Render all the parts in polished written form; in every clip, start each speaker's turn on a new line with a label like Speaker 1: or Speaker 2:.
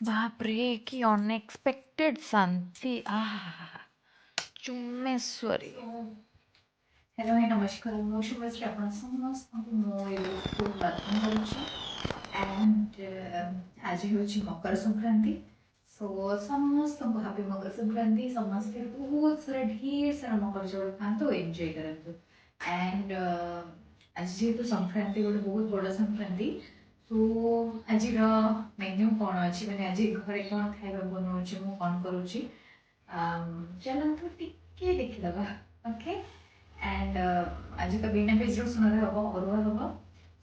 Speaker 1: बाप रे कि अनएक्सपेक्टेड शांति चुम्मेश्वरी। हेलो हाय नमस्कार मु शुभश्री आपण समस्त मो यूट्यूब वेलकम करूची एंड आज होची मकर संक्रांति सो समस्त हैप्पी मकर संक्रांति समस्त बहुत सारा ढेर सारा मकर जोड़ खातु एंजॉय करतु एंड आज जेहेतु संक्रांति गोटे बहुत बड़ संक्रांति सो आज मेन्यू कौन अच्छी मैंने आज घरे कौन खाଇବା बनाऊँ मु कौन करुँची चलतु टिके देखिदबा ओके एंड आज तो बिना पिज रसुण हम अरुआ हम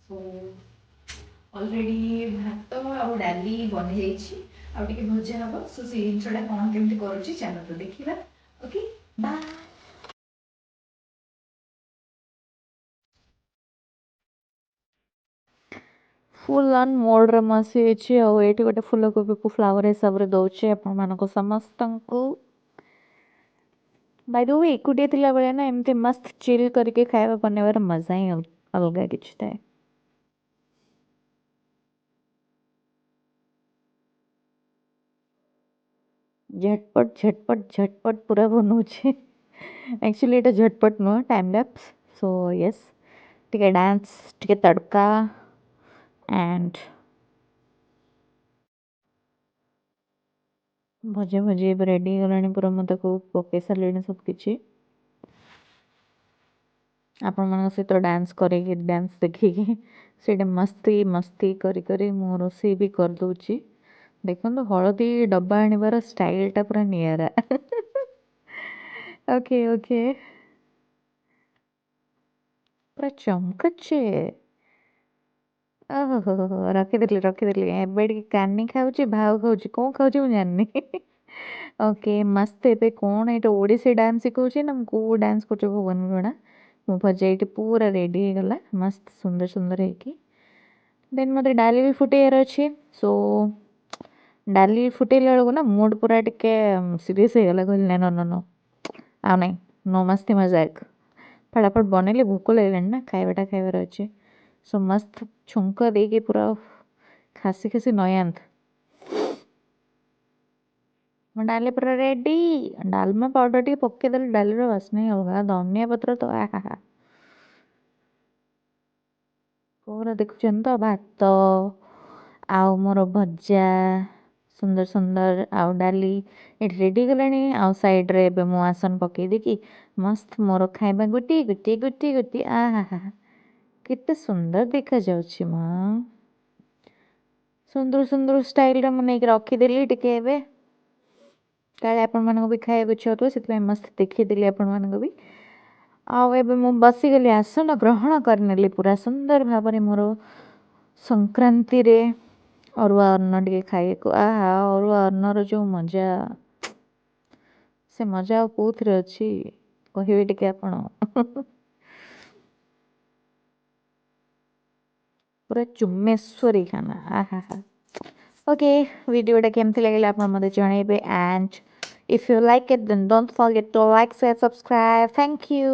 Speaker 1: सो ऑलरेडी भात आउ डाली बनी जाइए आउ टे भजा हम सो से जिनसा कौन केमती करुँची चलतु देखा okay bye. Full on mode मसी ये गोटे फूलकोबी को फ्लावर हिसाब से दौचे आपण समस्त को बाय द वे एकुटिया थिला बेले ना एमती मस्त चिल करके खाଇବା बनेबार मजा ही अलग किछि थाए। झटपट झटपट झटपट पूरा बनौचे एक्चुअली एटा झटपट नुह टाइम लैप्स सो यस टिके डांस टिके तड़का एंड भजे भजे रेडी गलानी पूरा मत को पके सारे सब किछि आपण मन सहित डांस करे डांस देखिए से मस्ती मस्ती करी करी मो रोषे भी कर दूची देखो हलदी डब्बा आनिबार स्टाइलटा पूरा नियरा ओके ओके पूरा चमकुचे ओहो रखिदेली एबे टिके कानी खाऊची भाव खाऊची कौन खाऊची मु जाननी ओके मस्त एबे कौन एटा ओडिसी डांस सिखाऊची ना को डांस करछो भगवान जणा मो भजा ये पूरा रेडी हो गला मस्त सुंदर सुंदर है कि देन मते डाली भी फुटेयर अच्छे सो डाली फुटेला बेलू ना मूड पूरा टिके सीरियस हो गला कहली ना नो नो आ नहीं नो मस्ती मजाक फटाफट बनैले भोक लगलानी ना खाइबाटा खाइबार अच्छे सो मस्त छुंक देके पूरा खासी खासी नयांत डाली पूरा रेडी डालमा पाउडर टी पकेदेले डाली बास्ना ही अलग धनिया पत्र तो आहा पूरा देखुं तो भात आउ मोर भजा सुंदर सुंदर आउ डाली ये रेडी गलानी आउ साइड रे एबे मु आसन पकई देकी मस्त मोर खाइबा गुटी गुटी गुटी गुटी आहा केते सुंदर देखा जाउछि मां सुंदर सुंदर स्टाइल रे मु नेक रखिदेली टिके एबे काले आपण मानको भी खाइबा इच्छा होतो सेतबे मस्त देखिदेली आपण मानको भी आउ एबे मु बसिगली आसन ग्रहण करनेली पूरा सुंदर भाबरे मोर संक्रांति रे अरुआ अन्न टिके खाइएको आहा अरुआ अन्नर जो मजा से मजा आ कोथरे अछि कहिबे टिके आपण पूरा चुम्मेश्वरी खाना आहा ओके वीडियोटा केमती लागला आपण मते जणेबे and if you like it then don't forget to like share subscribe thank you।